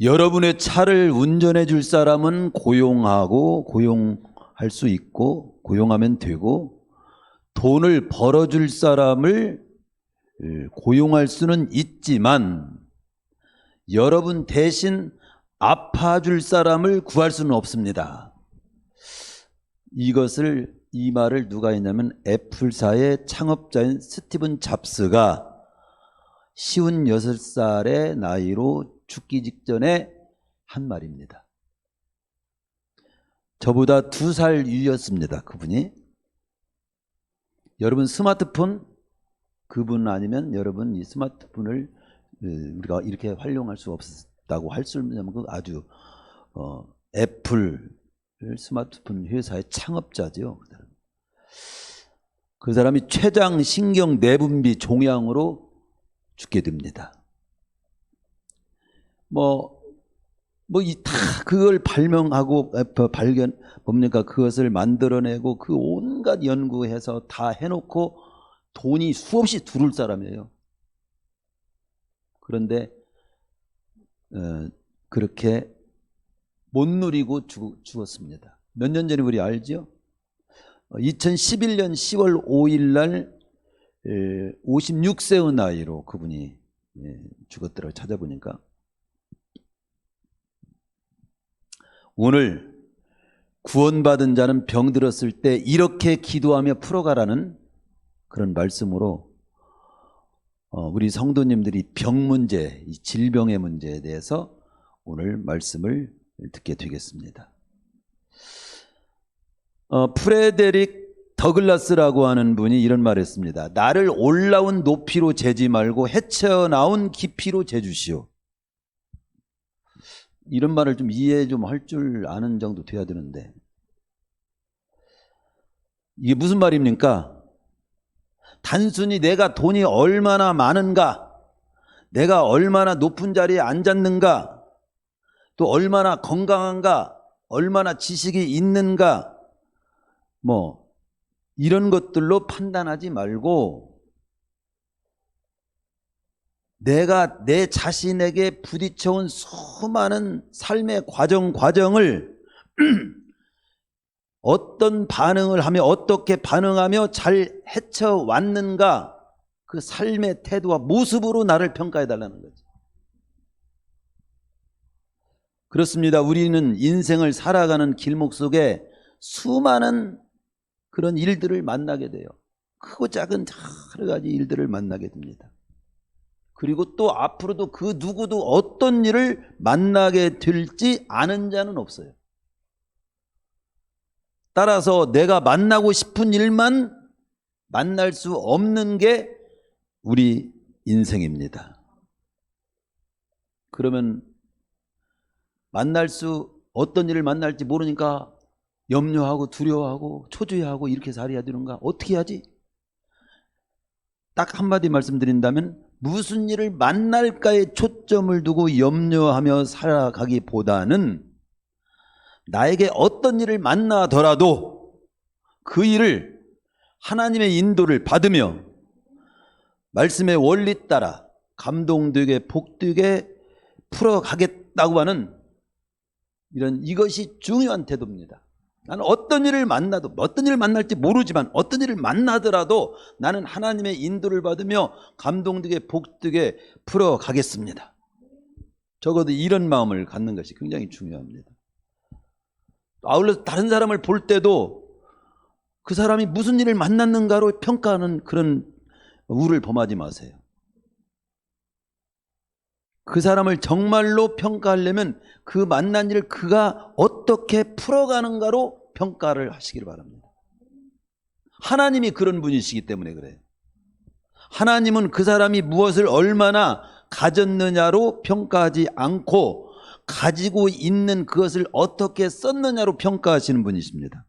여러분의 차를 운전해 줄 사람은 고용할 수 있고 고용하면 되고, 돈을 벌어줄 사람을 고용할 수는 있지만 여러분 대신 아파줄 사람을 구할 수는 없습니다. 이 말을 누가 했냐면 애플사의 창업자인 스티븐 잡스가 56살의 나이로 죽기 직전에 한 말입니다. 저보다 2살 위였습니다. 그분이. 여러분 스마트폰, 그분 아니면 여러분 이 스마트폰을 우리가 이렇게 활용할 수 없었다고 할 수 있는 아주 애플 스마트폰 회사의 창업자죠. 그 사람이 췌장 신경 내분비 종양으로 죽게 됩니다. 그걸 발명하고 그것을 만들어내고 그 온갖 연구해서 다 해놓고 돈이 수없이 들을 사람이에요. 그런데 그렇게 못 누리고 죽었습니다. 몇 년 전에 우리 알죠? 2011년 10월 5일 날 56세의 나이로 그분이 죽었더라고요. 찾아보니까. 오늘 구원받은 자는 병들었을 때 이렇게 기도하며 풀어가라는 그런 말씀으로 우리 성도님들이 병 문제, 이 질병의 문제에 대해서 오늘 말씀을 듣게 되겠습니다. 프레데릭 더글라스라고 하는 분이 이런 말을 했습니다. 나를 올라온 높이로 재지 말고 헤쳐나온 깊이로 재주시오. 이런 말을 좀 이해 좀 할 줄 아는 정도 돼야 되는데, 이게 무슨 말입니까? 단순히 내가 돈이 얼마나 많은가, 내가 얼마나 높은 자리에 앉았는가, 또 얼마나 건강한가, 얼마나 지식이 있는가, 이런 것들로 판단하지 말고 내가 내 자신에게 부딪혀온 수많은 삶의 과정을 어떤 반응을 하며 어떻게 반응하며 잘 헤쳐왔는가, 그 삶의 태도와 모습으로 나를 평가해달라는 거죠. 그렇습니다. 우리는 인생을 살아가는 길목 속에 수많은 그런 일들을 만나게 돼요. 크고 작은 여러 가지 일들을 만나게 됩니다. 그리고 또 앞으로도 그 누구도 어떤 일을 만나게 될지 아는 자는 없어요. 따라서 내가 만나고 싶은 일만 만날 수 없는 게 우리 인생입니다. 그러면 어떤 일을 만날지 모르니까 염려하고 두려워하고 초조해하고 이렇게 살아야 되는가? 어떻게 해야지? 딱 한마디 말씀드린다면, 무슨 일을 만날까에 초점을 두고 염려하며 살아가기보다는 나에게 어떤 일을 만나더라도 그 일을 하나님의 인도를 받으며 말씀의 원리 따라 감동되게 복되게 풀어가겠다고 하는 이것이 중요한 태도입니다. 나는 어떤 일을 만날지 모르지만 어떤 일을 만나더라도 나는 하나님의 인도를 받으며 감동되게 복되게 풀어가겠습니다. 적어도 이런 마음을 갖는 것이 굉장히 중요합니다. 아울러 다른 사람을 볼 때도 그 사람이 무슨 일을 만났는가로 평가하는 그런 우를 범하지 마세요. 그 사람을 정말로 평가하려면 그 만난 일을 그가 어떻게 풀어가는가로 평가를 하시길 바랍니다. 하나님이 그런 분이시기 때문에 그래요. 하나님은 그 사람이 무엇을 얼마나 가졌느냐로 평가하지 않고 가지고 있는 그것을 어떻게 썼느냐로 평가하시는 분이십니다.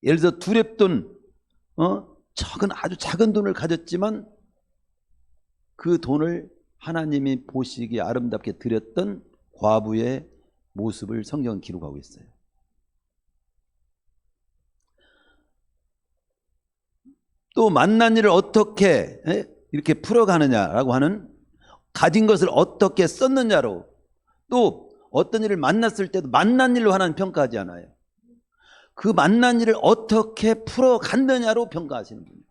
예를 들어 두렙돈, 아주 작은 돈을 가졌지만 그 돈을 하나님이 보시기에 아름답게 드렸던 과부의 모습을 성경은 기록하고 있어요. 또 만난 일을 어떻게 이렇게 풀어가느냐라고 하는, 가진 것을 어떻게 썼느냐로 또 어떤 일을 만났을 때도 만난 일로 하나님 평가하지 않아요. 그 만난 일을 어떻게 풀어갔느냐로 평가하시는 분이에요.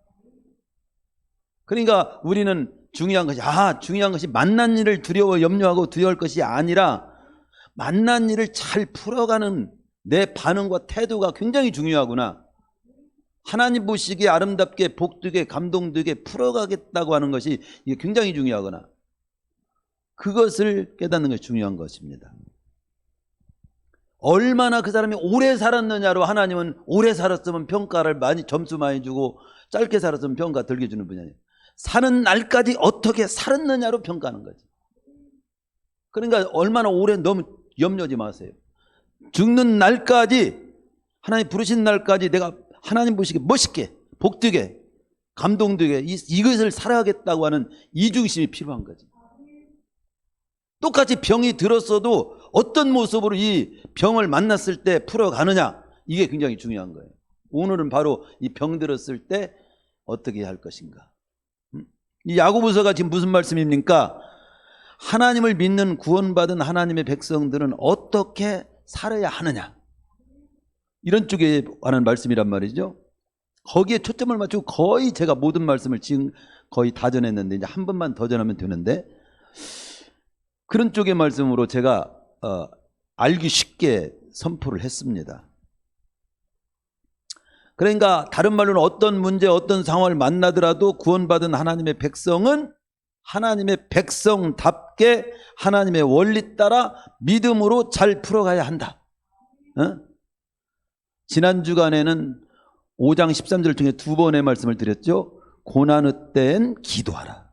그러니까 우리는 중요한 것이 만난 일을 두려워 염려하고 두려울 것이 아니라 만난 일을 잘 풀어가는 내 반응과 태도가 굉장히 중요하구나. 하나님 보시기에 아름답게 복되게 감동되게 풀어가겠다고 하는 것이 이게 굉장히 중요하구나. 그것을 깨닫는 것이 중요한 것입니다. 얼마나 그 사람이 오래 살았느냐로 하나님은 오래 살았으면 평가를 점수 많이 주고 짧게 살았으면 평가 덜게 주는 분이 아니에요. 사는 날까지 어떻게 살았느냐로 평가하는 거지. 그러니까 얼마나 오래 너무 염려하지 마세요. 죽는 날까지 하나님 부르신 날까지 내가 하나님 보시기에 멋있게 복되게 감동되게 이것을 살아가겠다고 하는 이중심이 필요한 거지. 똑같이 병이 들었어도 어떤 모습으로 이 병을 만났을 때 풀어가느냐, 이게 굉장히 중요한 거예요. 오늘은 바로 이 병 들었을 때 어떻게 할 것인가. 이 야고보서가 지금 무슨 말씀입니까? 하나님을 믿는 구원받은 하나님의 백성들은 어떻게 살아야 하느냐, 이런 쪽에 관한 말씀이란 말이죠. 거기에 초점을 맞추고 거의 제가 모든 말씀을 지금 거의 다 전했는데 이제 한 번만 더 전하면 되는데, 그런 쪽의 말씀으로 제가 알기 쉽게 선포를 했습니다. 그러니까 다른 말로는 어떤 문제 어떤 상황을 만나더라도 구원받은 하나님의 백성은 하나님의 백성답게 하나님의 원리 따라 믿음으로 잘 풀어가야 한다. 지난 주간에는 5장 13절 중에 두 번의 말씀을 드렸죠. 고난의 때엔 기도하라,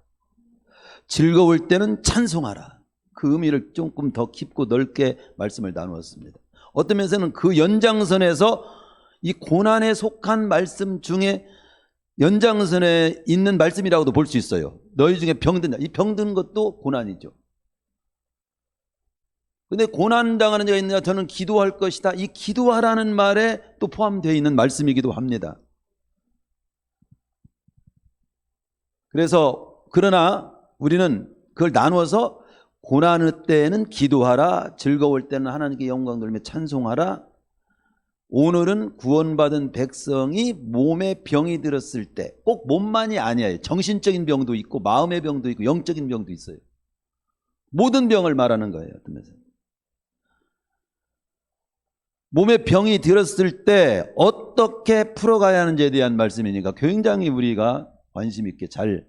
즐거울 때는 찬송하라. 그 의미를 조금 더 깊고 넓게 말씀을 나누었습니다. 어떤 면에서는 그 연장선에서 이 고난에 속한 말씀 중에 연장선에 있는 말씀이라고도 볼 수 있어요. 너희 중에 병든 자, 이 병든 것도 고난이죠. 근데 고난당하는 자가 있느냐, 저는 기도할 것이다. 이 기도하라는 말에 또 포함되어 있는 말씀이기도 합니다. 그래서 그러나 우리는 그걸 나누어서 고난의 때에는 기도하라, 즐거울 때는 하나님께 영광 돌리며 찬송하라. 오늘은 구원받은 백성이 몸에 병이 들었을 때, 꼭 몸만이 아니에요. 정신적인 병도 있고 마음의 병도 있고 영적인 병도 있어요. 모든 병을 말하는 거예요. 몸에 병이 들었을 때 어떻게 풀어가야 하는지에 대한 말씀이니까 굉장히 우리가 관심 있게 잘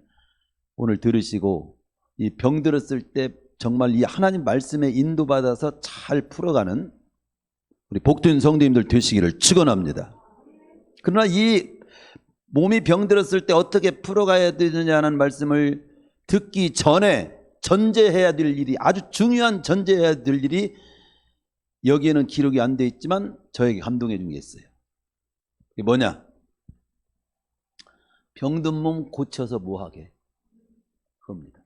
오늘 들으시고, 이 병 들었을 때 정말 이 하나님 말씀에 인도받아서 잘 풀어가는 우리 복된 성도님들 되시기를 축원합니다. 그러나 이 몸이 병들었을 때 어떻게 풀어가야 되느냐는 말씀을 듣기 전에 전제해야 될 일이, 아주 중요한 전제해야 될 일이 여기에는 기록이 안 돼 있지만 저에게 감동해 준 게 있어요. 이게 뭐냐? 병든 몸 고쳐서 뭐하게? 그겁니다.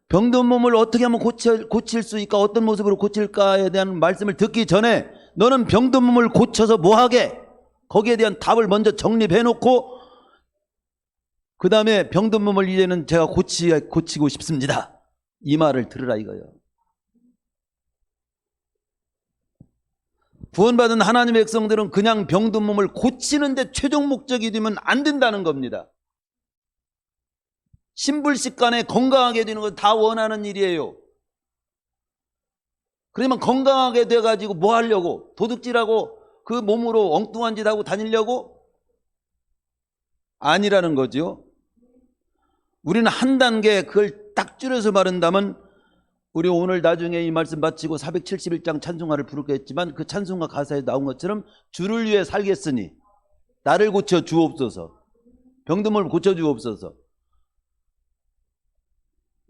병든 몸을 어떻게 하면 고칠 수 있을까, 어떤 모습으로 고칠까에 대한 말씀을 듣기 전에 너는 병든 몸을 고쳐서 뭐하게? 거기에 대한 답을 먼저 정립해 놓고 그 다음에 병든 몸을 이제는 제가 고치고 싶습니다, 이 말을 들으라 이거예요. 구원받은 하나님의 백성들은 그냥 병든 몸을 고치는 데 최종 목적이 되면 안 된다는 겁니다. 신불식간에 건강하게 되는 건 다 원하는 일이에요. 그러면 건강하게 돼가지고 뭐 하려고? 도둑질하고 그 몸으로 엉뚱한 짓 하고 다니려고? 아니라는 거죠. 우리는 한 단계 그걸 딱 줄여서 말한다면, 우리 오늘 나중에 이 말씀 마치고 471장 찬송가를 부르게 했지만 그 찬송가 가사에 나온 것처럼 주를 위해 살겠으니 나를 고쳐 주옵소서, 병든 몸을 고쳐 주옵소서,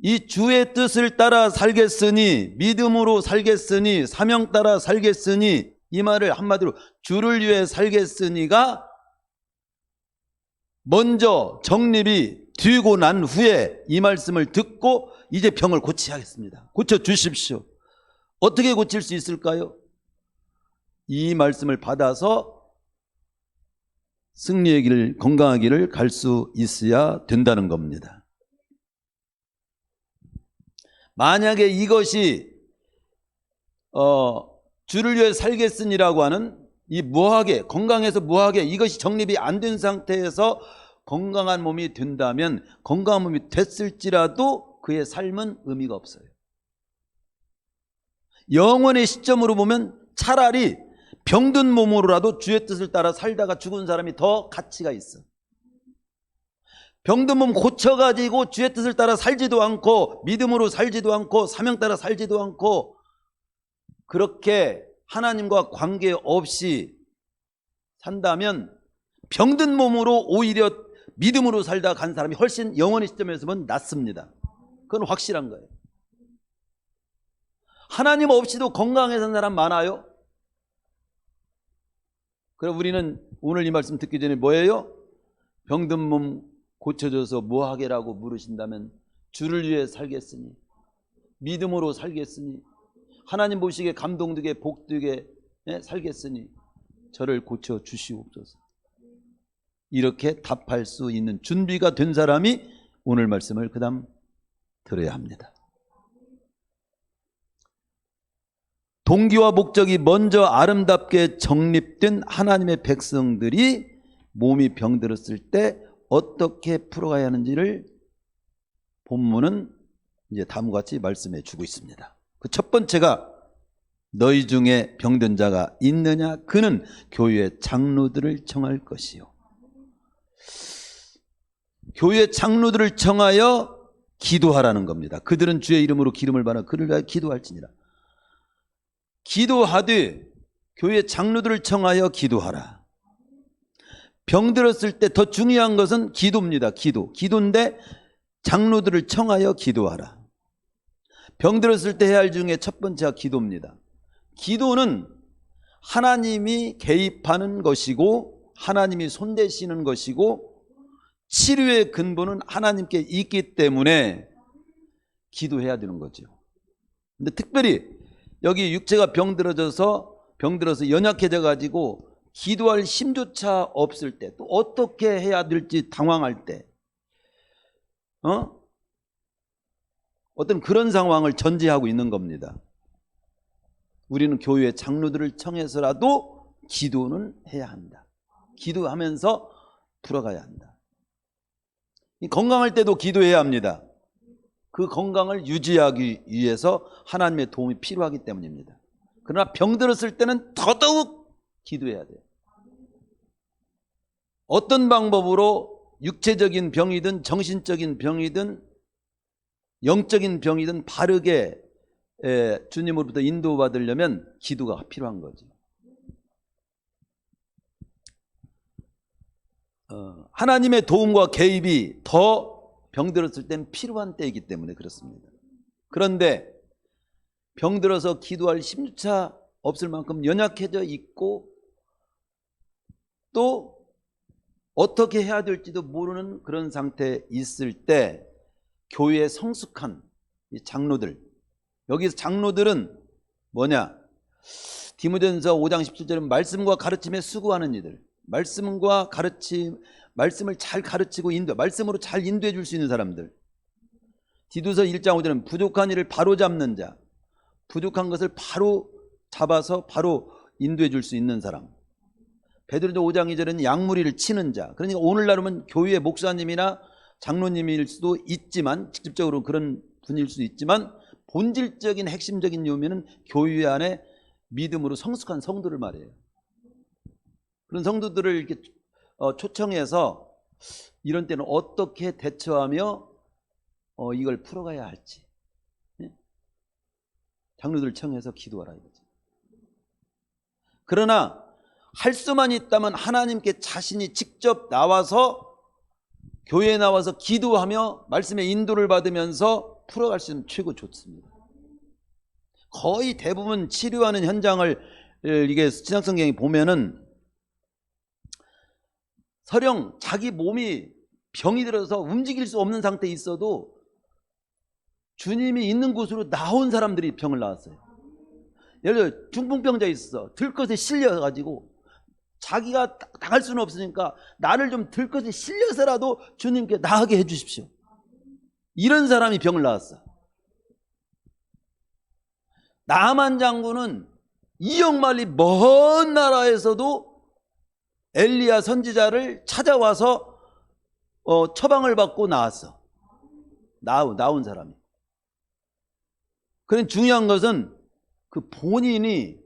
이 주의 뜻을 따라 살겠으니, 믿음으로 살겠으니, 사명 따라 살겠으니, 이 말을 한마디로 주를 위해 살겠으니가 먼저 정립이 되고 난 후에 이 말씀을 듣고 이제 병을 고치야겠습니다. 고쳐주십시오. 어떻게 고칠 수 있을까요? 이 말씀을 받아서 승리의 길을, 건강한 길을 갈 수 있어야 된다는 겁니다. 만약에 이것이 주를 위해 살겠으니라고 하는 이 무하게, 건강해서 무하게 이것이 정립이 안 된 상태에서 건강한 몸이 된다면, 건강한 몸이 됐을지라도 그의 삶은 의미가 없어요. 영원의 시점으로 보면 차라리 병든 몸으로라도 주의 뜻을 따라 살다가 죽은 사람이 더 가치가 있어. 병든 몸 고쳐가지고 주의 뜻을 따라 살지도 않고, 믿음으로 살지도 않고, 사명 따라 살지도 않고, 그렇게 하나님과 관계없이 산다면 병든 몸으로 오히려 믿음으로 살다 간 사람이 훨씬 영원의 시점에서 보면 낫습니다. 그건 확실한 거예요. 하나님 없이도 건강해 산 사람 많아요. 그럼 우리는 오늘 이 말씀 듣기 전에 뭐예요? 병든 몸 고쳐줘서 뭐하게라고 물으신다면 주를 위해 살겠으니, 믿음으로 살겠으니, 하나님 보시기에 감동되게 복되게 살겠으니 저를 고쳐주시옵소서. 이렇게 답할 수 있는 준비가 된 사람이 오늘 말씀을 그 다음 들어야 합니다. 동기와 목적이 먼저 아름답게 정립된 하나님의 백성들이 몸이 병들었을 때 어떻게 풀어가야 하는지를 본문은 이제 다음과 같이 말씀해 주고 있습니다. 그 첫 번째가 너희 중에 병든 자가 있느냐? 그는 교회의 장로들을 청할 것이요. 교회 장로들을 청하여 기도하라는 겁니다. 그들은 주의 이름으로 기름을 받아 그를 위하여 기도할지니라. 기도하되 교회 장로들을 청하여 기도하라. 병들었을 때 더 중요한 것은 기도입니다. 기도인데 장로들을 청하여 기도하라. 병들었을 때 해야 할 중에 첫 번째가 기도입니다. 기도는 하나님이 개입하는 것이고 하나님이 손대시는 것이고 치료의 근본은 하나님께 있기 때문에 기도해야 되는 거죠. 근데 특별히 여기 육체가 병들어서 연약해져 가지고 기도할 힘조차 없을 때, 또 어떻게 해야 될지 당황할 때, 어떤 그런 상황을 전제하고 있는 겁니다. 우리는 교회 장로들을 청해서라도 기도는 해야 한다. 기도하면서 풀어가야 한다. 건강할 때도 기도해야 합니다. 그 건강을 유지하기 위해서 하나님의 도움이 필요하기 때문입니다. 그러나 병들었을 때는 더더욱 기도해야 돼요. 어떤 방법으로 육체적인 병이든 정신적인 병이든 영적인 병이든 바르게 주님으로부터 인도받으려면 기도가 필요한 거죠. 하나님의 도움과 개입이 더 병들었을 땐 필요한 때이기 때문에 그렇습니다. 그런데 병들어서 기도할 힘조차 없을 만큼 연약해져 있고 또 어떻게 해야 될지도 모르는 그런 상태에 있을 때 교회의 성숙한 이 장로들, 여기서 장로들은 뭐냐? 디모데전서 5장 17절은 말씀과 가르침에 수고하는 이들, 말씀과 가르침, 말씀을 잘 가르치고 말씀으로 잘 인도해 줄 수 있는 사람들. 디도서 1장 5절은 부족한 일을 바로 잡는 자, 부족한 것을 바로 잡아서 바로 인도해 줄 수 있는 사람. 베드로전서 5장 2절은 양무리를 치는 자. 그러니까 오늘날은 교회의 목사님이나 장로님일 수도 있지만, 직접적으로 그런 분일 수도 있지만, 본질적인 핵심적인 요면은 교회 안에 믿음으로 성숙한 성도를 말해요. 그런 성도들을 이렇게 초청해서 이런 때는 어떻게 대처하며 이걸 풀어가야 할지, 장로들을 청해서 기도하라 이거죠. 그러나 할 수만 있다면 하나님께 자신이 직접 나와서 교회에 나와서 기도하며 말씀의 인도를 받으면서 풀어갈 수 있으면 최고 좋습니다. 거의 대부분 치료하는 현장을 이게 신약성경에 보면은 설령 자기 몸이 병이 들어서 움직일 수 없는 상태에 있어도 주님이 있는 곳으로 나온 사람들이 병을 나왔어요. 예를 들어 중풍병자 있어. 들것에 실려가지고 자기가 나갈 수는 없으니까 나를 좀 들것에 실려서라도 주님께 나가게 해 주십시오. 이런 사람이 병을 나왔어. 나만 장군은 이역만리 먼 나라에서도 엘리야 선지자를 찾아와서 처방을 받고 나왔어. 나온 사람이. 그런 중요한 것은 그 본인이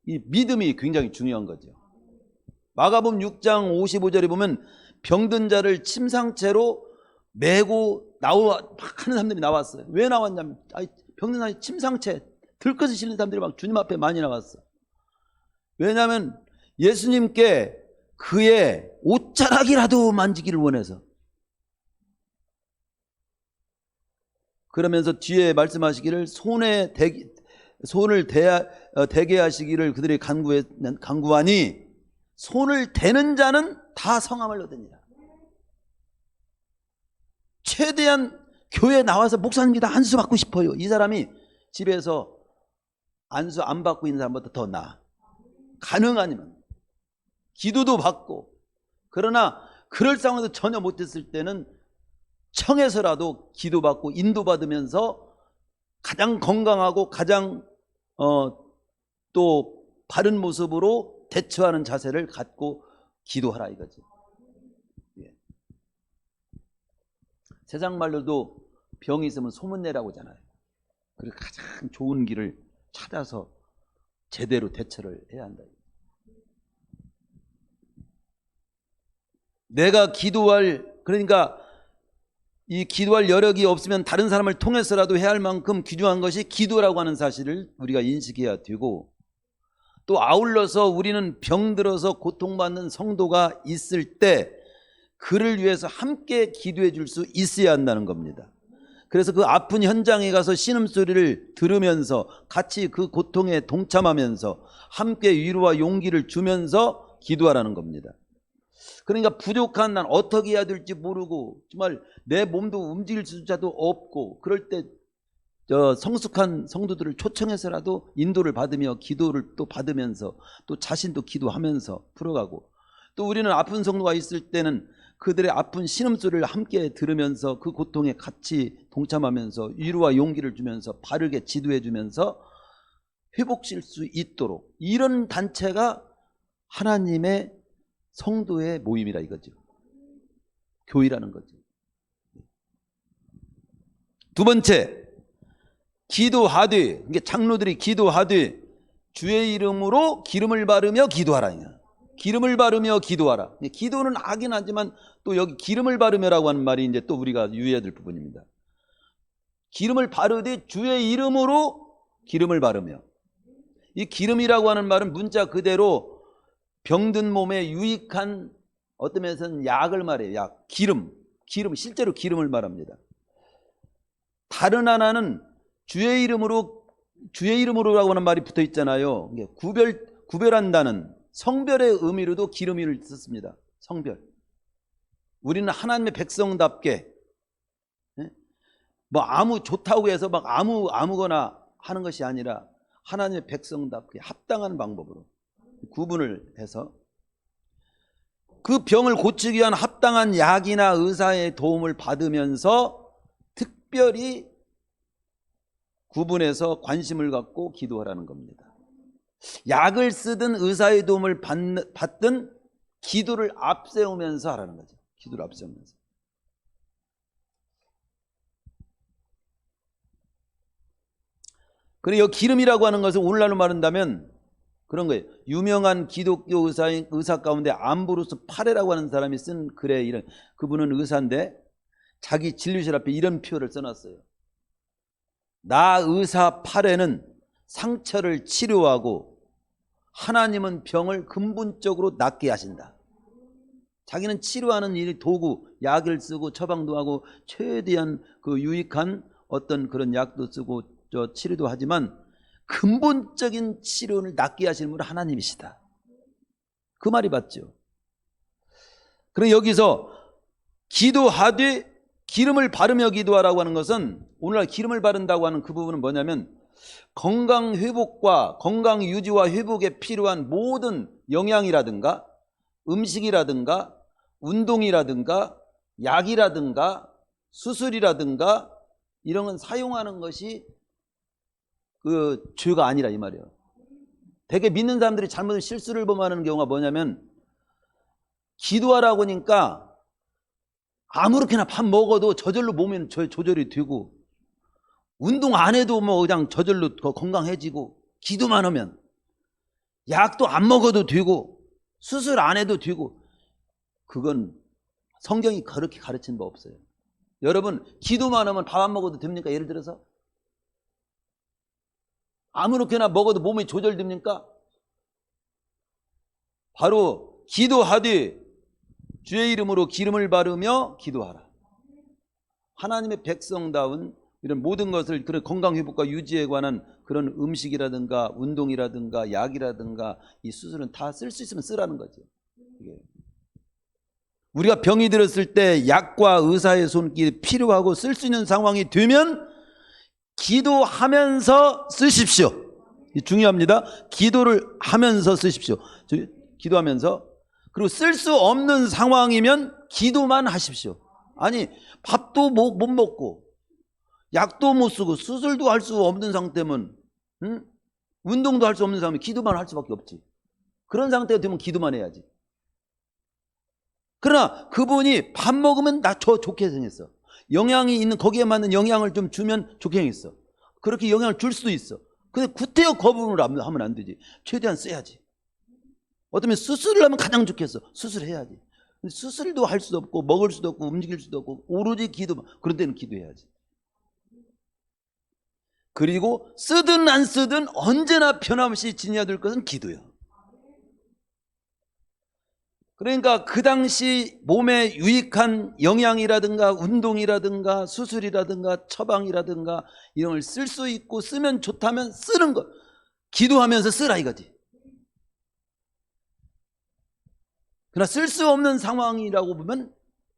이 믿음이 굉장히 중요한 거죠. 마가복음 6장 55절에 보면 병든 자를 침상채로 메고 하는 사람들이 나왔어요. 왜 나왔냐면 병든 사람이 침상채 들것을 실는 사람들이 막 주님 앞에 많이 나왔어. 왜냐하면 예수님께 그의 옷자락이라도 만지기를 원해서. 그러면서 뒤에 말씀하시기를 손을 대게 하시기를 그들이 간구하니 손을 대는 자는 다 성함을 얻으니라. 최대한 교회에 나와서 목사님이다 안수 받고 싶어요. 이 사람이 집에서 안수 안 받고 있는 사람보다 더 나아. 가능하면 기도도 받고. 그러나 그럴 상황에서 전혀 못했을 때는 청해서라도 기도받고 인도받으면서 가장 건강하고 가장 또 바른 모습으로 대처하는 자세를 갖고 기도하라 이거지. 예. 세상 말로도 병이 있으면 소문내라고 하잖아요. 그래서 가장 좋은 길을 찾아서 제대로 대처를 해야 한다. 내가 그러니까 이 기도할 여력이 없으면 다른 사람을 통해서라도 해야 할 만큼 귀중한 것이 기도라고 하는 사실을 우리가 인식해야 되고, 또 아울러서 우리는 병들어서 고통받는 성도가 있을 때 그를 위해서 함께 기도해 줄 수 있어야 한다는 겁니다. 그래서 그 아픈 현장에 가서 신음소리를 들으면서 같이 그 고통에 동참하면서 함께 위로와 용기를 주면서 기도하라는 겁니다. 그러니까 부족한 난 어떻게 해야 될지 모르고 정말 내 몸도 움직일 수조차도 없고 그럴 때 성숙한 성도들을 초청해서라도 인도를 받으며 기도를 또 받으면서 또 자신도 기도하면서 풀어가고, 또 우리는 아픈 성도가 있을 때는 그들의 아픈 신음소리를 함께 들으면서 그 고통에 같이 동참하면서 위로와 용기를 주면서 바르게 지도해 주면서 회복실 수 있도록, 이런 단체가 하나님의 성도의 모임이라 이거죠. 교회라는 거죠. 두 번째, 기도하되, 이게 장로들이 기도하되 주의 이름으로 기름을 바르며 기도하라. 기름을 바르며 기도하라. 기도는 하긴 하지만 또 여기 기름을 바르며라고 하는 말이 이제 또 우리가 유의해야 될 부분입니다. 기름을 바르되 주의 이름으로 기름을 바르며. 이 기름이라고 하는 말은 문자 그대로 병든 몸에 유익한, 어떤 면에서는 약을 말해요. 약, 기름, 실제로 기름을 말합니다. 다른 하나는 주의 이름으로라고 하는 말이 붙어 있잖아요. 구별한다는 성별의 의미로도 기름을 썼습니다. 성별. 우리는 하나님의 백성답게 뭐 아무 좋다고 해서 막 아무거나 하는 것이 아니라 하나님의 백성답게 합당한 방법으로 구분을 해서 그 병을 고치기 위한 합당한 약이나 의사의 도움을 받으면서 특별히 구분해서 관심을 갖고 기도하라는 겁니다. 약을 쓰든 의사의 도움을 받든 기도를 앞세우면서 하라는 거죠. 기도를 앞세우면서. 그리고 기름이라고 하는 것은 오늘날로 말한다면 그런 거예요. 유명한 기독교 의사 가운데 암브로스 파레라고 하는 사람이 쓴 글에 그분은 의사인데 자기 진료실 앞에 이런 표를 써놨어요. 나 의사 파레는 상처를 치료하고 하나님은 병을 근본적으로 낫게 하신다. 자기는 치료하는 일이 도구, 약을 쓰고 처방도 하고 최대한 그 유익한 어떤 그런 약도 쓰고 치료도 하지만 근본적인 치료를 낫게 하시는 분은 하나님이시다. 그 말이 맞죠. 그럼 여기서 기도하되 기름을 바르며 기도하라고 하는 것은, 오늘날 기름을 바른다고 하는 그 부분은 뭐냐면 건강 회복과 건강 유지와 회복에 필요한 모든 영양이라든가 음식이라든가 운동이라든가 약이라든가 수술이라든가 이런 건 사용하는 것이 그 죄가 아니라 이 말이에요. 되게 믿는 사람들이 잘못된 실수를 범하는 경우가 뭐냐면 기도하라고 하니까 아무렇게나 밥 먹어도 저절로 몸이 조절이 되고 운동 안 해도 뭐 그냥 저절로 더 건강해지고 기도만 하면 약도 안 먹어도 되고 수술 안 해도 되고 그건 성경이 그렇게 가르친 바 없어요. 여러분 기도만 하면 밥 안 먹어도 됩니까? 예를 들어서 아무렇게나 먹어도 몸이 조절됩니까? 바로 기도하되 주의 이름으로 기름을 바르며 기도하라. 하나님의 백성다운 이런 모든 것을 그런 건강회복과 유지에 관한 그런 음식이라든가 운동이라든가 약이라든가 이 수술은 다 쓸 수 있으면 쓰라는 거죠. 우리가 병이 들었을 때 약과 의사의 손길이 필요하고 쓸 수 있는 상황이 되면 기도하면서 쓰십시오. 중요합니다. 기도를 하면서 쓰십시오. 기도하면서. 그리고 쓸 수 없는 상황이면 기도만 하십시오. 아니 밥도 못 먹고 약도 못 쓰고 수술도 할 수 없는 상태면 운동도 할 수 없는 상태면 기도만 할 수밖에 없지. 그런 상태가 되면 기도만 해야지. 그러나 그분이 밥 먹으면 나 좋게 생겼어. 영양이 있는 거기에 맞는 영양을 좀 주면 좋게 생겼어. 그렇게 영향을 줄 수도 있어. 근데 구태여 거부를 하면 안 되지. 최대한 써야지. 어쩌면 수술을 하면 가장 좋겠어. 수술해야지. 근데 수술도 할 수도 없고 먹을 수도 없고 움직일 수도 없고 오로지 기도만. 그런 데는 기도해야지. 그리고 쓰든 안 쓰든 언제나 변함없이 지녀야 될 것은 기도예요. 그러니까 그 당시 몸에 유익한 영양이라든가 운동이라든가 수술이라든가 처방이라든가 이런 걸 쓸 수 있고 쓰면 좋다면 쓰는 것. 기도하면서 쓰라 이거지. 그러나 쓸 수 없는 상황이라고 보면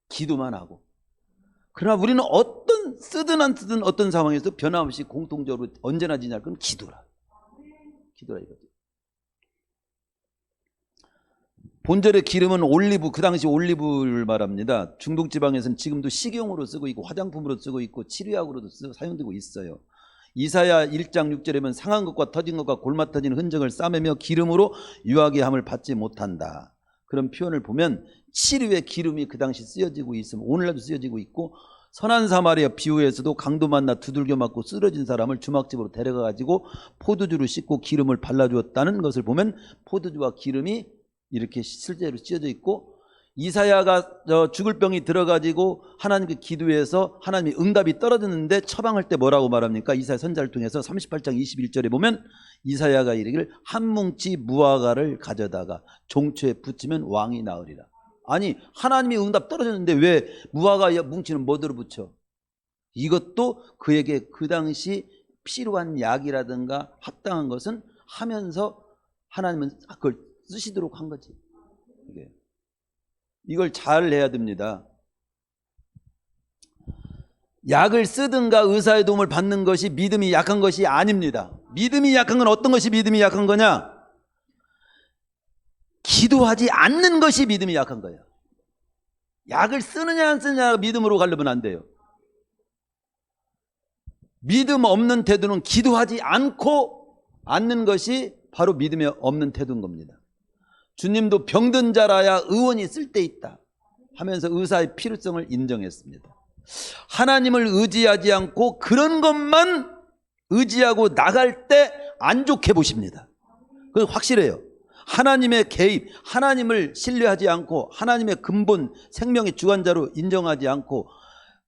기도만 하고. 그러나 우리는 어떤 쓰든 안 쓰든 어떤 상황에서 변함없이 공통적으로 언제나 지날 건 기도라. 기도라 이거지. 본절의 기름은 올리브, 그 당시 올리브를 말합니다. 중동 지방에서는 지금도 식용으로 쓰고 있고 화장품으로 쓰고 있고 치료약으로도 사용되고 있어요. 이사야 1장 6절에는 상한 것과 터진 것과 골마 터진 흔적을 싸매며 기름으로 유하게 함을 받지 못한다. 그런 표현을 보면 치료의 기름이 그 당시 쓰여지고 있으면 오늘날도 쓰여지고 있고 선한 사마리아 비유에서도 강도 만나 두들겨 맞고 쓰러진 사람을 주막집으로 데려가 가지고 포도주로 씻고 기름을 발라주었다는 것을 보면 포도주와 기름이 이렇게 실제로 쓰여져 있고 이사야가 죽을 병이 들어가지고 하나님께 기도해서 하나님이 응답이 떨어졌는데 처방할 때 뭐라고 말합니까? 이사야 선자를 통해서 38장 21절에 보면 이사야가 이르기를 한 뭉치 무화과를 가져다가 종초에 붙이면 왕이 나으리라. 아니 하나님이 응답 떨어졌는데 왜 무화과 뭉치는 뭐대로 붙여? 이것도 그에게 그 당시 필요한 약이라든가 합당한 것은 하면서 하나님은 그걸 쓰시도록 한 거지. 이걸 잘 해야 됩니다. 약을 쓰든가 의사의 도움을 받는 것이 믿음이 약한 것이 아닙니다. 믿음이 약한 건 어떤 것이 믿음이 약한 거냐? 기도하지 않는 것이 믿음이 약한 거예요. 약을 쓰느냐 안 쓰느냐 믿음으로 가려면 안 돼요. 믿음 없는 태도는 기도하지 않는 것이 바로 믿음이 없는 태도인 겁니다. 주님도 병든 자라야 의원이 쓸데있다 하면서 의사의 필요성을 인정했습니다. 하나님을 의지하지 않고 그런 것만 의지하고 나갈 때 안 좋게 보십니다. 그건 확실해요. 하나님의 개입, 하나님을 신뢰하지 않고 하나님의 근본 생명의 주관자로 인정하지 않고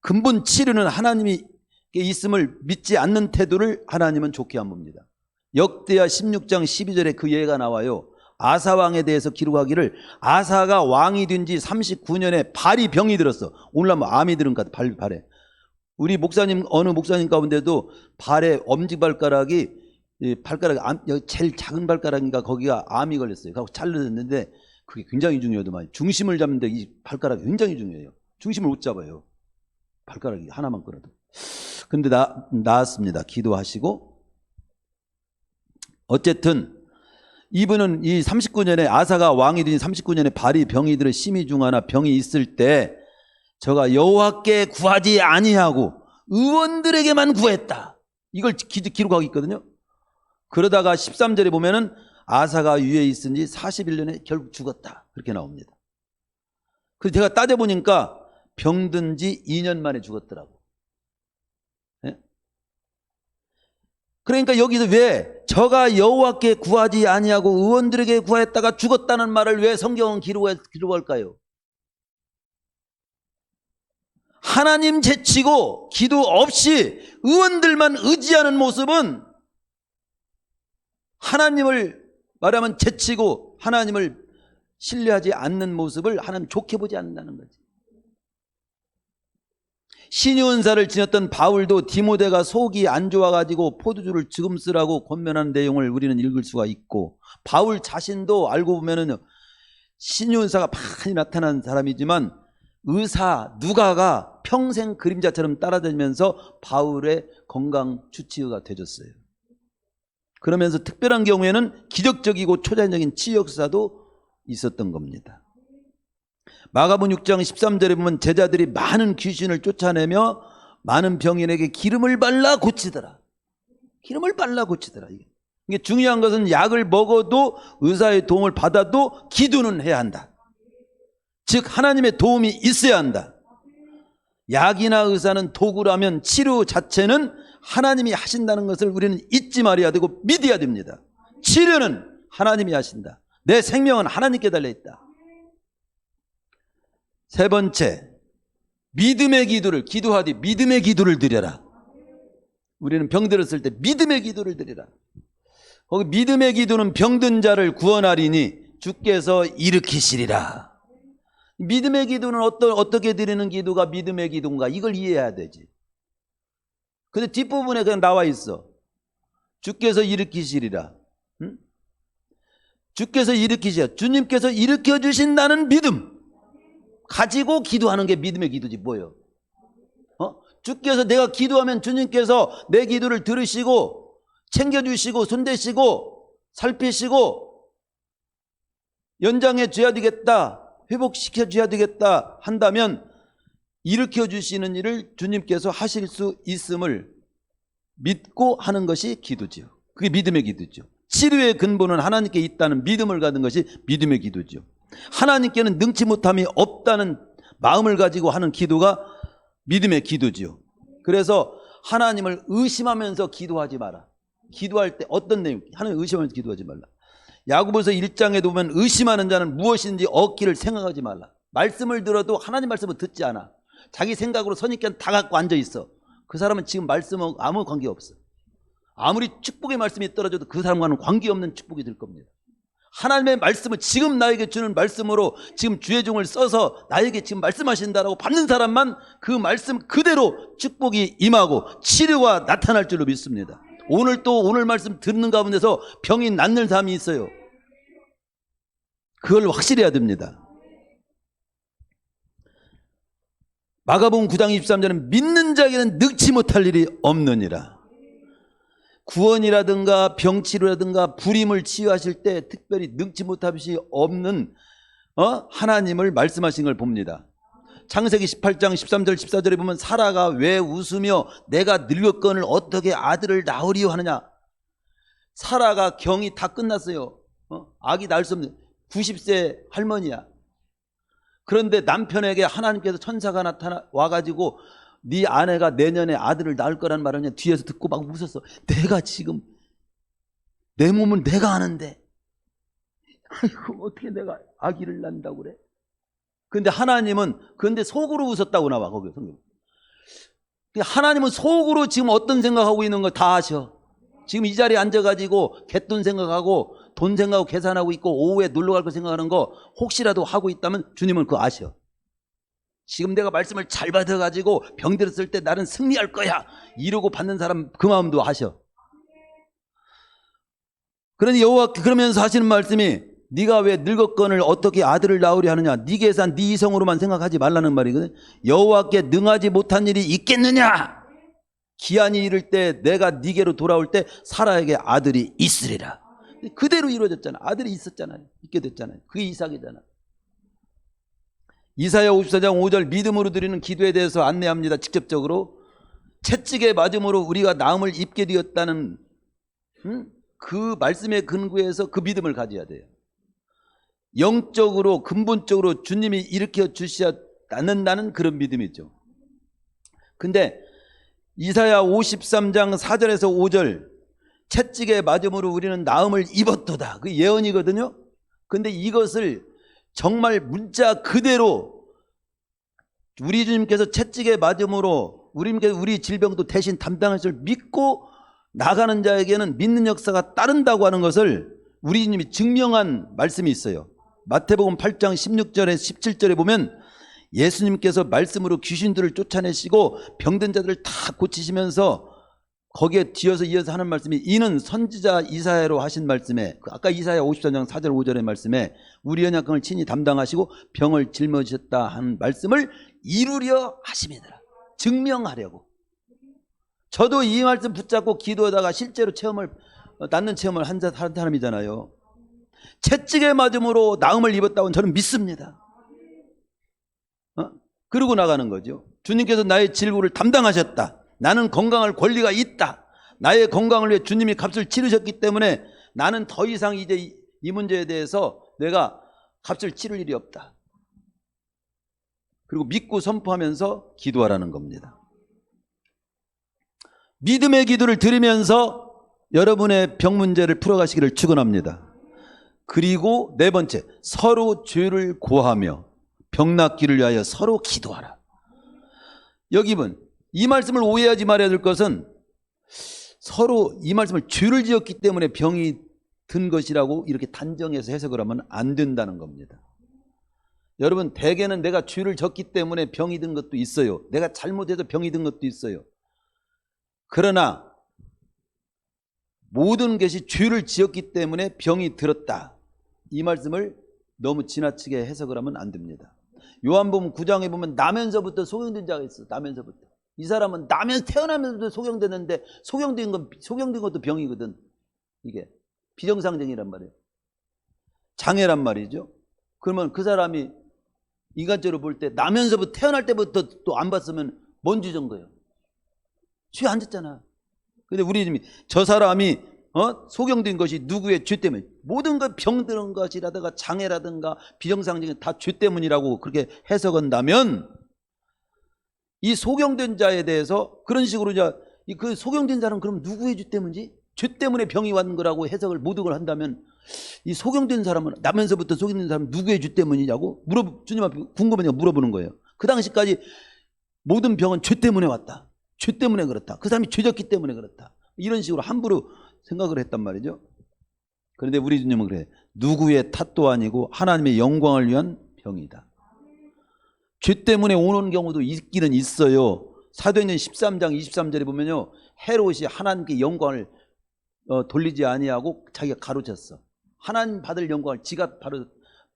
근본 치료는 하나님이 있음을 믿지 않는 태도를 하나님은 좋게 안 봅니다. 역대하 16장 12절에 그 예가 나와요. 아사 왕에 대해서 기록하기를 아사가 왕이 된 지 39년에 발이 병이 들었어. 오늘날 암이 들은 것 같아. 발에. 우리 목사님 어느 목사님 가운데도 발에 엄지발가락이 제일 작은 발가락인가 거기가 암이 걸렸어요. 그래서 잘라졌는데 그게 굉장히 중요하더만. 중심을 잡는데 이 발가락이 굉장히 중요해요. 중심을 못 잡아요. 발가락이 하나만 끌어도. 근데 나았습니다. 기도하시고. 어쨌든 이분은 이 39년에 아사가 왕이 된 39년에 발이 병이 들어 심히 중하나 병이 있을 때 저가 여호와께 구하지 아니하고 의원들에게만 구했다. 이걸 기록하고 있거든요. 그러다가 13절에 보면은 아사가 유에 있은 지 41년에 결국 죽었다. 그렇게 나옵니다. 그래서 제가 따져보니까 병든 지 2년 만에 죽었더라고. 예? 그러니까 여기서 왜 저가 여호와께 구하지 아니하고 의원들에게 구하였다가 죽었다는 말을 왜 성경은 기록할까요? 하나님 제치고 기도 없이 의원들만 의지하는 모습은 하나님을 말하면 제치고 하나님을 신뢰하지 않는 모습을 하나님 좋게 보지 않는다는 거지. 신유은사를 지녔던 바울도 디모데가 속이 안 좋아가지고 포도주를 지금 쓰라고 권면하는 내용을 우리는 읽을 수가 있고, 바울 자신도 알고 보면은 신유은사가 많이 나타난 사람이지만 의사 누가가 평생 그림자처럼 따라다니면서 바울의 건강 주치의가 되었어요. 그러면서 특별한 경우에는 기적적이고 초자연적인 치유 역사도 있었던 겁니다. 마가복음 6장 13절에 보면 제자들이 많은 귀신을 쫓아내며 많은 병인에게 기름을 발라 고치더라. 기름을 발라 고치더라. 이게 중요한 것은 약을 먹어도 의사의 도움을 받아도 기도는 해야 한다. 즉 하나님의 도움이 있어야 한다. 약이나 의사는 도구라면 치료 자체는 하나님이 하신다는 것을 우리는 잊지 말아야 되고 믿어야 됩니다. 치료는 하나님이 하신다. 내 생명은 하나님께 달려있다. 세 번째, 믿음의 기도를 기도하되 믿음의 기도를 드려라. 우리는 병들었을 때 믿음의 기도를 드리라. 거기 믿음의 기도는 병든 자를 구원하리니 주께서 일으키시리라. 믿음의 기도는 어떻게 드리는 기도가 믿음의 기도인가, 이걸 이해해야 되지. 근데 뒷부분에 그냥 나와 있어. 주께서 일으키시리라. 응? 주께서 일으키시라. 주님께서 일으켜주신다는 믿음 가지고 기도하는 게 믿음의 기도지 뭐예요? 주께서 내가 기도하면 주님께서 내 기도를 들으시고 챙겨주시고 손대시고 살피시고 연장해 줘야 되겠다, 회복시켜 줘야 되겠다 한다면 일으켜주시는 일을 주님께서 하실 수 있음을 믿고 하는 것이 기도죠. 그게 믿음의 기도죠. 치료의 근본은 하나님께 있다는 믿음을 가진 것이 믿음의 기도죠. 하나님께는 능치 못함이 없다는 마음을 가지고 하는 기도가 믿음의 기도죠. 그래서 하나님을 의심하면서 기도하지 마라. 기도할 때 어떤 내용? 하나님을 의심하면서 기도하지 말라. 야고보서 1장에도 보면 의심하는 자는 무엇인지 얻기를 생각하지 말라. 말씀을 들어도 하나님 말씀을 듣지 않아. 자기 생각으로 선입견 다 갖고 앉아있어. 그 사람은 지금 말씀하고 아무 관계없어. 아무리 축복의 말씀이 떨어져도 그 사람과는 관계없는 축복이 될 겁니다. 하나님의 말씀을 지금 나에게 주는 말씀으로 지금 주의 종을 써서 나에게 지금 말씀하신다라고 받는 사람만 그 말씀 그대로 축복이 임하고 치료가 나타날 줄로 믿습니다. 오늘 또 오늘 말씀 듣는 가운데서 병이 낫는 사람이 있어요. 그걸 확실해야 됩니다. 마가복음 9장 23절은 믿는 자에게는 늙지 못할 일이 없느니라. 구원이라든가 병치료라든가 불임을 치유하실 때 특별히 늙지 못함이 없는 하나님을 말씀하신 걸 봅니다. 창세기 18장 13절 14절에 보면 사라가 왜 웃으며 내가 늙었거늘 어떻게 아들을 낳으리요 하느냐. 사라가 경이 다 끝났어요. 아기 낳을 수 없는 90세 할머니야. 그런데 남편에게 하나님께서 천사가 나타나 와가지고 네 아내가 내년에 아들을 낳을 거란 말을 그냥 뒤에서 듣고 막 웃었어. 내가 지금 내 몸을 내가 아는데 아이고 어떻게 내가 아기를 낳는다고 그래? 근데 하나님은 근데 속으로 웃었다고 나와 거기 성경. 하나님은 속으로 지금 어떤 생각하고 있는 거 다 아셔. 지금 이 자리에 앉아가지고 갯돈 생각하고 돈 생각하고 계산하고 있고 오후에 놀러 갈 거 생각하는 거 혹시라도 하고 있다면 주님은 그거 아셔. 지금 내가 말씀을 잘 받아가지고 병들었을 때 나는 승리할 거야 이러고 받는 사람 그 마음도 하셔. 그러니 여호와 그러면서 하시는 말씀이 네가 왜 늙었거늘 어떻게 아들을 낳으려 하느냐. 네 계산 네 이성으로만 생각하지 말라는 말이거든. 여호와께 능하지 못한 일이 있겠느냐. 기한이 이를 때 내가 네게로 돌아올 때 사라에게 아들이 있으리라. 그대로 이루어졌잖아. 아들이 있었잖아요. 있게 됐잖아요. 그게 이삭이잖아. 이사야 54장 5절 믿음으로 드리는 기도에 대해서 안내합니다. 직접적으로 채찍에 맞음으로 우리가 나음을 입게 되었다는 그 말씀에 근거해서 그 믿음을 가져야 돼요. 영적으로 근본적으로 주님이 일으켜 주셔야 않는다는 그런 믿음이죠. 근데 이사야 53장 4절에서 5절 채찍에 맞음으로 우리는 나음을 입었도다. 그 예언이거든요. 근데 이것을 정말 문자 그대로 우리 주님께서 채찍에 맞음으로 우리 질병도 대신 담당하실 줄 믿고 나가는 자에게는 믿는 역사가 따른다고 하는 것을 우리 주님이 증명한 말씀이 있어요. 마태복음 8장 16절에 17절에 보면 예수님께서 말씀으로 귀신들을 쫓아내시고 병든 자들을 다 고치시면서 거기에 이어서 하는 말씀이 이는 선지자 이사야로 하신 말씀에 아까 이사야 54장 4절 5절의 말씀에 우리 연약함을 친히 담당하시고 병을 짊어지셨다 하는 말씀을 이루려 하심이더라. 증명하려고. 저도 이 말씀 붙잡고 기도하다가 실제로 낫는 체험을 한 사람이잖아요. 채찍에 맞음으로 나음을 입었다고 저는 믿습니다. 그러고 나가는 거죠. 주님께서 나의 질고를 담당하셨다. 나는 건강할 권리가 있다. 나의 건강을 위해 주님이 값을 치르셨기 때문에 나는 더 이상 이제 이 문제에 대해서 내가 값을 치를 일이 없다. 그리고 믿고 선포하면서 기도하라는 겁니다. 믿음의 기도를 드리면서 여러분의 병 문제를 풀어가시기를 축원합니다. 그리고 네 번째, 서로 죄를 고하며 병 낫기를 위하여 서로 기도하라. 여기 이 말씀을 오해하지 말아야 될 것은 서로 이 말씀을 죄를 지었기 때문에 병이 든 것이라고 이렇게 단정해서 해석을 하면 안 된다는 겁니다. 여러분, 대개는 내가 죄를 졌기 때문에 병이 든 것도 있어요. 내가 잘못해서 병이 든 것도 있어요. 그러나 모든 것이 죄를 지었기 때문에 병이 들었다. 이 말씀을 너무 지나치게 해석을 하면 안 됩니다. 요한복음 9장에 보면 나면서부터 소경된 자가 있어. 나면서부터. 이 사람은 태어나면서부터 소경됐는데 소경된 것도 병이거든. 이게 비정상적이란 말이에요. 장애란 말이죠. 그러면 그 사람이 인간적으로 볼 때 나면서부터 태어날 때부터 또 안 봤으면 뭔 죄인 거예요? 죄 안 졌잖아. 근데 우리 주님이 저 사람이 소경된 것이 누구의 죄 때문에, 모든 것 병드는 것이라든가 장애라든가 비정상적인 다 죄 때문이라고 그렇게 해석한다면 이 소경된 자에 대해서 그런 식으로 그 소경된 자는 그럼 누구의 죄 때문이지? 죄 때문에 병이 왔는 거라고 해석을 모든 걸 한다면 이 소경된 사람은 나면서부터 소경된 사람은 누구의 죄 때문이냐고 주님 앞에 궁금하냐고 물어보는 거예요. 그 당시까지 모든 병은 죄 때문에 왔다. 죄 때문에 그렇다. 그 사람이 죄졌기 때문에 그렇다. 이런 식으로 함부로 생각을 했단 말이죠. 그런데 우리 주님은 그래. 누구의 탓도 아니고 하나님의 영광을 위한 병이다. 죄 때문에 오는 경우도 있기는 있어요. 사도행전 13장 23절에 보면요, 헤롯이 하나님께 영광을 돌리지 아니하고 자기가 가로챘어. 하나님 받을 영광을 지가 바로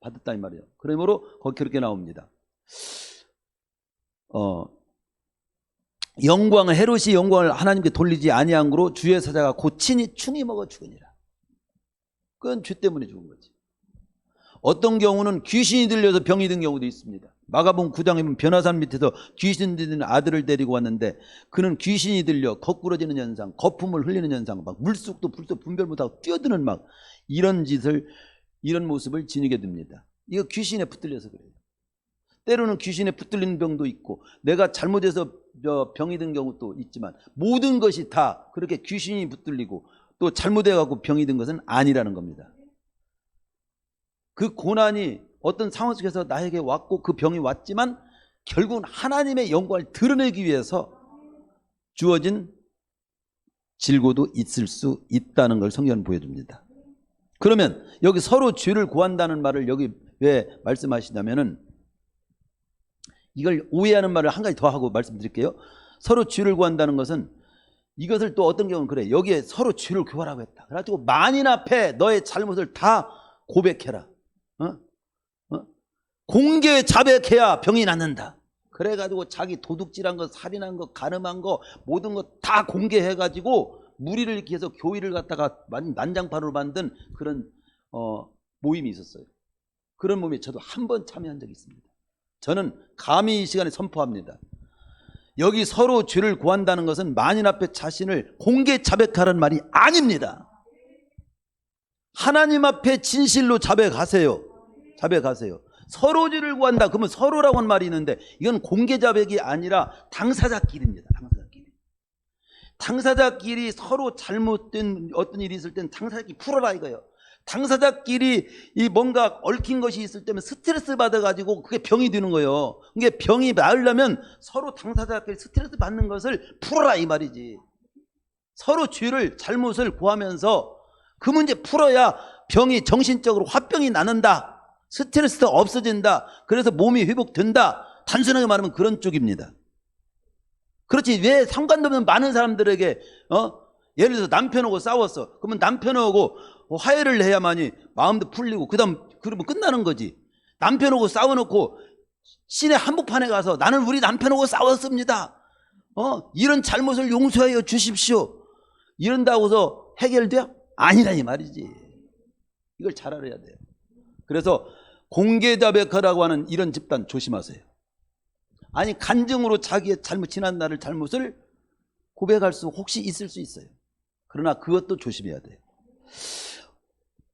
받았다 이 말이에요. 그러므로 거기 그렇게 나옵니다. 헤롯이 영광을 하나님께 돌리지 아니한 거로 주의 사자가 고친이 충이 먹어 죽으니라. 그건 죄 때문에 죽은 거지. 어떤 경우는 귀신이 들려서 병이 든 경우도 있습니다. 마가복음 9장에 보면 변화산 밑에서 귀신 들린 아들을 데리고 왔는데 그는 귀신이 들려 거꾸러지는 현상, 거품을 흘리는 현상, 막 물속도 불속 분별 못하고 뛰어드는 막 이런 모습을 지니게 됩니다. 이거 귀신에 붙들려서 그래요. 때로는 귀신에 붙들리는 병도 있고 내가 잘못해서 병이 든 경우도 있지만 모든 것이 다 그렇게 귀신이 붙들리고 또 잘못해갖고 병이 든 것은 아니라는 겁니다. 그 고난이 어떤 상황 속에서 나에게 왔고 그 병이 왔지만 결국은 하나님의 영광을 드러내기 위해서 주어진 질고도 있을 수 있다는 걸 성경은 보여줍니다. 그러면 여기 서로 죄를 구한다는 말을 여기 왜 말씀하시냐면은 이걸 오해하는 말을 한 가지 더 하고 말씀드릴게요. 서로 죄를 구한다는 것은 이것을 또 어떤 경우는 그래. 여기에 서로 죄를 구하라고 했다. 그래가지고 만인 앞에 너의 잘못을 다 고백해라. 공개 자백해야 병이 낫는다. 그래가지고 자기 도둑질한 거, 살인한 거, 간음한 거 모든 거 다 공개해가지고 무리를 이렇게 해서 교회를 갖다가 난장판으로 만든 그런 모임이 있었어요. 그런 모임에 저도 한 번 참여한 적이 있습니다. 저는 감히 이 시간에 선포합니다. 여기 서로 죄를 구한다는 것은 만인 앞에 자신을 공개 자백하라는 말이 아닙니다. 하나님 앞에 진실로 자백하세요. 자백하세요. 서로지를 구한다. 그러면 서로라고 하는 말이 있는데 이건 공개 자백이 아니라 당사자끼리입니다. 당사자끼리. 당사자끼리 서로 잘못된 어떤 일이 있을 때는 당사자끼리 풀어라 이거예요. 당사자끼리 이 뭔가 얽힌 것이 있을 때면 스트레스 받아가지고 그게 병이 되는 거예요. 이게 병이 나으려면 서로 당사자끼리 스트레스 받는 것을 풀어라 이 말이지. 서로 죄를 잘못을 구하면서 그 문제 풀어야 병이 정신적으로 화병이 나는다. 스트레스도 없어진다. 그래서 몸이 회복된다. 단순하게 말하면 그런 쪽입니다. 그렇지. 왜 상관도 없는 많은 사람들에게 예를 들어서 남편하고 싸웠어. 그러면 남편하고 화해를 해야만이 마음도 풀리고 그러면 끝나는 거지. 남편하고 싸워놓고 시내 한복판에 가서 나는 우리 남편하고 싸웠습니다. 이런 잘못을 용서하여 주십시오. 이런다고서 해결돼요? 아니라 이 말이지. 이걸 잘 알아야 돼요. 그래서 공개 자백하라고 하는 이런 집단 조심하세요. 아니 간증으로 자기의 지난 날의 잘못을 고백할 수 혹시 있을 수 있어요. 그러나 그것도 조심해야 돼요.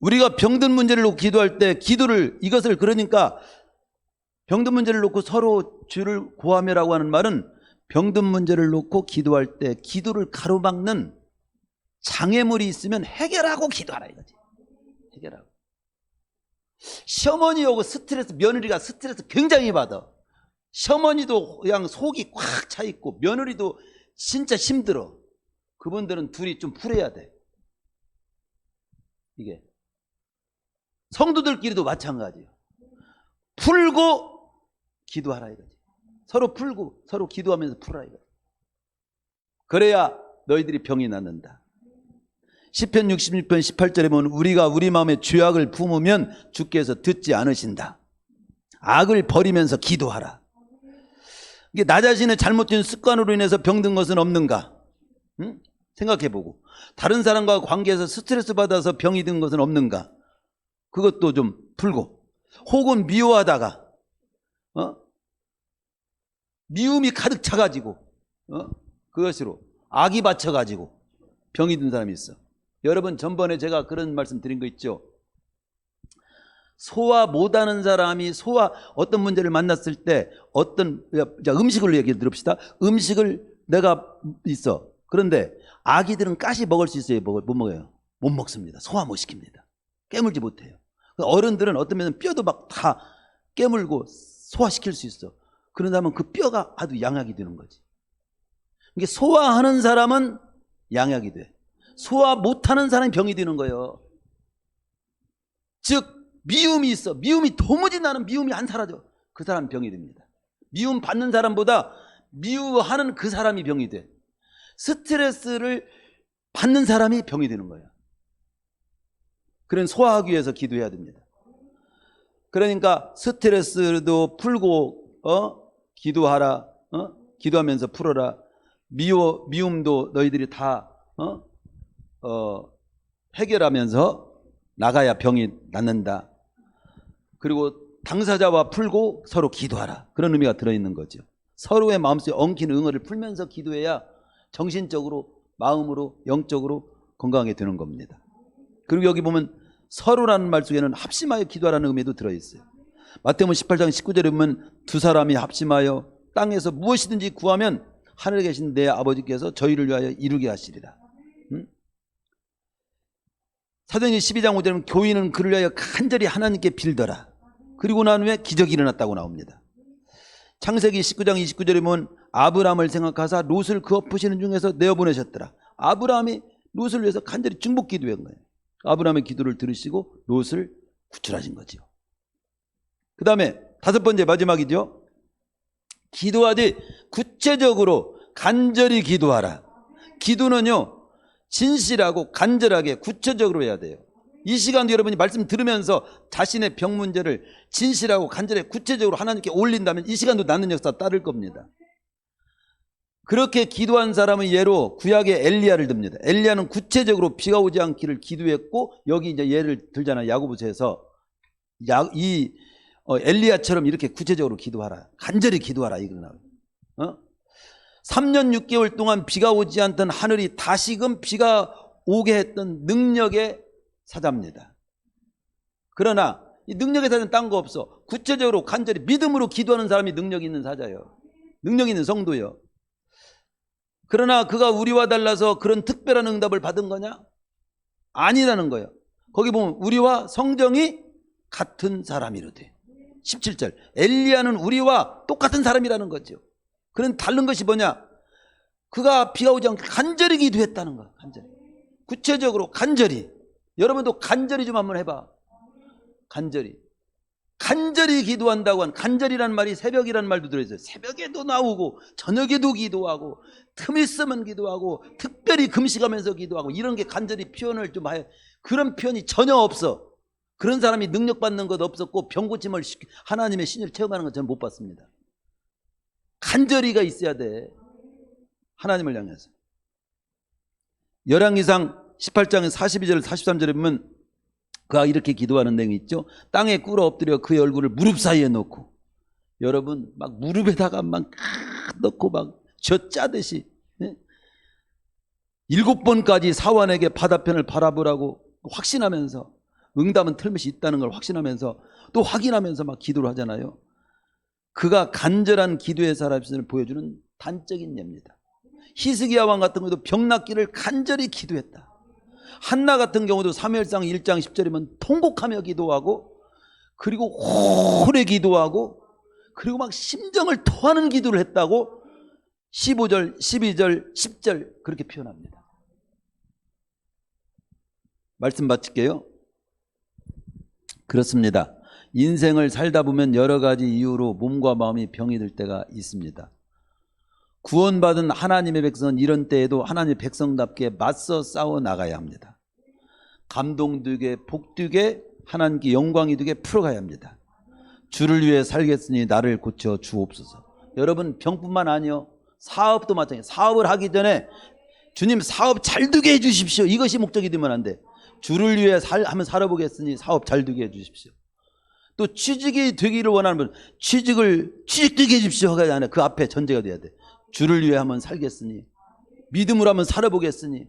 우리가 병든 문제를 놓고 기도할 때 이것을 그러니까 병든 문제를 놓고 서로 주를 구하며라고 하는 말은 병든 문제를 놓고 기도할 때 기도를 가로막는 장애물이 있으면 해결하고 기도하라 이거지. 해결하고. 시어머니 오고 며느리가 스트레스 굉장히 받아. 시어머니도 그냥 속이 꽉 차 있고 며느리도 진짜 힘들어. 그분들은 둘이 좀 풀어야 돼. 이게 성도들끼리도 마찬가지예요. 풀고 기도하라 이거지. 서로 풀고 서로 기도하면서 풀어라 이거지. 그래야 너희들이 병이 낫는다. 시편 66편 18절에 보면 우리가 우리 마음에 죄악을 품으면 주께서 듣지 않으신다. 악을 버리면서 기도하라. 이게 나 자신의 잘못된 습관으로 인해서 병든 것은 없는가? 응? 생각해보고 다른 사람과 관계에서 스트레스 받아서 병이 든 것은 없는가? 그것도 좀 풀고 혹은 미워하다가 미움이 가득 차가지고 그것으로 악이 받쳐가지고 병이 든 사람이 있어. 여러분 전번에 제가 그런 말씀 드린 거 있죠. 소화 못하는 사람이 어떤 문제를 만났을 때 음식을 얘기 들읍시다. 음식을 내가 있어. 그런데 아기들은 가시 먹을 수 있어요? 못 먹어요? 못 먹습니다. 소화 못 시킵니다. 깨물지 못해요. 어른들은 어떤 면은 뼈도 막 다 깨물고 소화시킬 수 있어. 그런다면 그 뼈가 아주 양약이 되는 거지. 이게 소화하는 사람은 양약이 돼. 소화 못하는 사람이 병이 되는 거예요. 즉 미움이 있어. 도무지 나는 미움이 안 사라져. 그 사람 병이 됩니다. 미움 받는 사람보다 미워하는 그 사람이 병이 돼. 스트레스를 받는 사람이 병이 되는 거예요. 그런 소화하기 위해서 기도해야 됩니다. 그러니까 스트레스도 풀고 기도하라. 기도하면서 풀어라. 미움도 너희들이 다 해결하면서 나가야 병이 낫는다. 그리고 당사자와 풀고 서로 기도하라. 그런 의미가 들어있는 거죠. 서로의 마음속에 엉킨 응어를 풀면서 기도해야 정신적으로, 마음으로, 영적으로 건강하게 되는 겁니다. 그리고 여기 보면 서로라는 말 속에는 합심하여 기도하라는 의미도 들어있어요. 마태복음 18장 19절에 보면 두 사람이 합심하여 땅에서 무엇이든지 구하면 하늘에 계신 내 아버지께서 저희를 위하여 이루게 하시리라. 사도행전 12장 5절에 보면 교인은 그를 위하여 간절히 하나님께 빌더라. 그리고 난 후에 기적이 일어났다고 나옵니다. 창세기 19장 29절에 보면 아브라함을 생각하사 롯을 그 엎으시는 중에서 내어보내셨더라. 아브라함이 롯을 위해서 간절히 중복 기도한 거예요. 아브라함의 기도를 들으시고 롯을 구출하신 거죠. 그 다음에 다섯 번째 마지막이죠. 기도하되 구체적으로 간절히 기도하라. 기도는요 진실하고 간절하게 구체적으로 해야 돼요. 이 시간도 여러분이 말씀 들으면서 자신의 병 문제를 진실하고 간절하게 구체적으로 하나님께 올린다면 이 시간도 낫는 역사 따를 겁니다. 그렇게 기도한 사람은 예로 구약의 엘리야를 듭니다. 엘리야는 구체적으로 비가 오지 않기를 기도했고, 여기 이제 예를 들잖아요. 야고보서에서 엘리야처럼 이렇게 구체적으로 기도하라, 간절히 기도하라 이거 나와요. 3년 6개월 동안 비가 오지 않던 하늘이 다시금 비가 오게 했던 능력의 사자입니다. 그러나 이 능력의 사자는 딴 거 없어. 구체적으로 간절히 믿음으로 기도하는 사람이 능력 있는 사자예요. 능력 있는 성도예요. 그러나 그가 우리와 달라서 그런 특별한 응답을 받은 거냐? 아니라는 거예요. 거기 보면 우리와 성정이 같은 사람이로되 17절 엘리야는 우리와 똑같은 사람이라는 거죠. 그런 다른 것이 뭐냐? 그가 비가 오지 않게 간절히 기도했다는 거야. 간절히. 구체적으로 간절히. 여러분도 간절히 좀 한번 해봐. 간절히. 간절히 기도한다고 한 간절이라는 말이 새벽이라는 말도 들어있어요. 새벽에도 나오고 저녁에도 기도하고 틈 있으면 기도하고 특별히 금식하면서 기도하고 이런 게 간절히 표현을 좀 해. 그런 표현이 전혀 없어. 그런 사람이 능력받는 것 없었고 병고침을 하나님의 신을 체험하는 건 저는 못 봤습니다. 간절히가 있어야 돼. 하나님을 향해서. 열왕기상 18장 42절 43절에 보면 그가 이렇게 기도하는 내용이 있죠. 땅에 꿇어 엎드려 그의 얼굴을 무릎 사이에 놓고, 여러분 막 무릎에다가 막 넣고 막 젖짜듯이 7번까지 사환에게 바다편을 바라보라고 확신하면서, 응답은 틀림없이 있다는 걸 확신하면서 또 확인하면서 막 기도를 하잖아요. 그가 간절한 기도의 사람을 보여주는 단적인 예입니다. 히스기야 왕 같은 경우도 병 낫기를 간절히 기도했다. 한나 같은 경우도 사무엘상 1장 10절이면 통곡하며 기도하고, 그리고 오래 기도하고, 그리고 막 심정을 토하는 기도를 했다고 15절, 12절, 10절 그렇게 표현합니다. 말씀 마칠게요. 그렇습니다. 인생을 살다 보면 여러 가지 이유로 몸과 마음이 병이 들 때가 있습니다. 구원받은 하나님의 백성은 이런 때에도 하나님의 백성답게 맞서 싸워 나가야 합니다. 감동되게 복되게 하나님께 영광이 되게 풀어가야 합니다. 주를 위해 살겠으니 나를 고쳐 주옵소서. 여러분 병뿐만 아니요, 사업도 마찬가지예요. 사업을 하기 전에 주님 사업 잘 되게 해주십시오. 이것이 목적이 되면 안 돼. 주를 위해 한번 살아보겠으니 사업 잘 되게 해주십시오. 또 취직이 되기를 원하는 분, 취직되게 해주십시오 하가 아니라 그 앞에 전제가 돼야 돼. 주를 위해 한번 살겠으니, 믿음으로 한번 살아보겠으니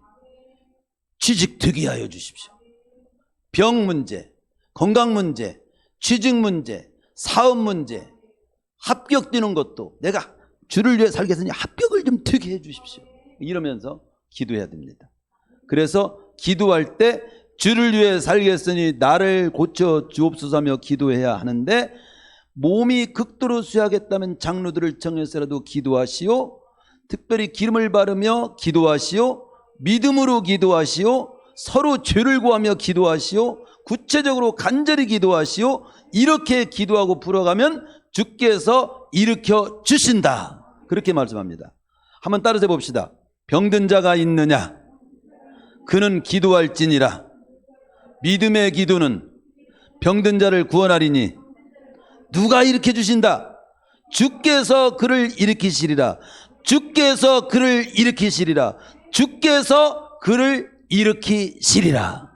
취직되게 하여 주십시오. 병 문제, 건강 문제, 취직 문제, 사업 문제, 합격되는 것도 내가 주를 위해 살겠으니 합격을 좀 되게 해 주십시오. 이러면서 기도해야 됩니다. 그래서 기도할 때 주를 위해 살겠으니 나를 고쳐 주옵소서하며 기도해야 하는데, 몸이 극도로 쇠하겠다면 장로들을 정해서라도 기도하시오. 특별히 기름을 바르며 기도하시오. 믿음으로 기도하시오. 서로 죄를 구하며 기도하시오. 구체적으로 간절히 기도하시오. 이렇게 기도하고 풀어가면 주께서 일으켜 주신다. 그렇게 말씀합니다. 한번 따라서 봅시다. 병든 자가 있느냐? 그는 기도할지니라. 믿음의 기도는 병든 자를 구원하리니 누가 일으켜 주신다? 주께서 그를 일으키시리라. 주께서 그를 일으키시리라. 주께서 그를 일으키시리라.